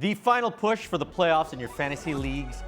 The final push for the playoffs in your fantasy leagues,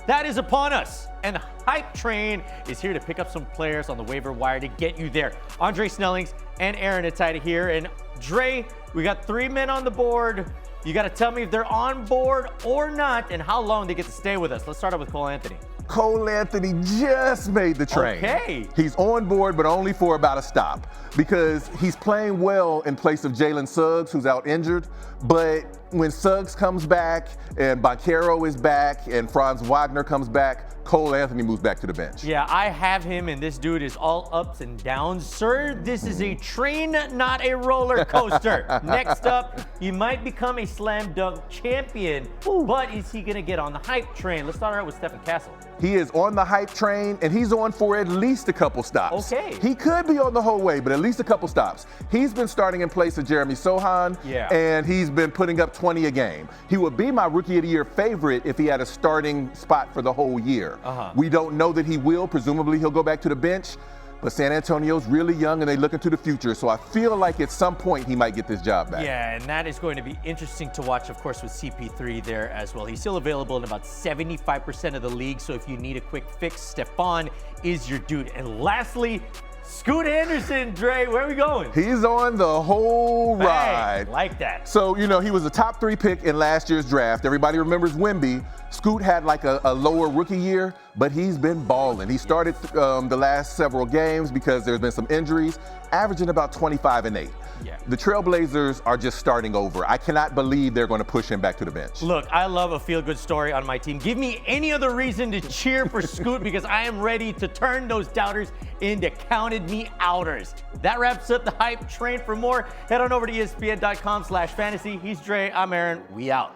that is upon us. And the hype train is here to pick up some players on the waiver wire to get you there. Andre Snellings and Aaron Atida here. And Dre, we got 3 men on the board. You got to tell me if they're on board or not and how long they get to stay with us. Let's start out with Cole Anthony. Cole Anthony just made the train. Okay. He's on board, but only for about a stop because he's playing well in place of Jalen Suggs, who's out injured. But when Suggs comes back and Banchero is back and Franz Wagner comes back, Cole Anthony moves back to the bench. Yeah, I have him, and this dude is all ups and downs. Sir, this is a train, not a roller coaster. Next up, he might become a slam dunk champion, but is he going to get on the hype train? Let's start out with Stephon Castle. He is on the hype train, and he's on for at least a couple stops. Okay. He could be on the whole way, but at least a couple stops. He's been starting in place of Jeremy Sohan, and he's been putting up 20 a game. He would be my Rookie of the Year favorite if he had a starting spot for the whole year. We don't know that he will. Presumably, he'll go back to the bench. But San Antonio's really young, and they look into the future. So I feel like at some point he might get this job back. Yeah, and that is going to be interesting to watch, of course, with CP3 there as well. He's still available in about 75% of the league. So if you need a quick fix, Stephon is your dude. And lastly, Scoot Henderson, Dre, where are we going? He's on the whole ride. Hey, like that. So, you know, he was a top 3 pick in last year's draft. Everybody remembers Wemby. Scoot had like a lower rookie year, but he's been balling. He started the last several games because there's been some injuries, averaging about 25 and 8. Yeah. The Trailblazers are just starting over. I cannot believe they're going to push him back to the bench. Look, I love a feel-good story on my team. Give me any other reason to cheer for Scoot because I am ready to turn those doubters into counted-me-outers. That wraps up the hype train. For more, head on over to espn.ph/fantasy. He's Dre. I'm Aaron. We out.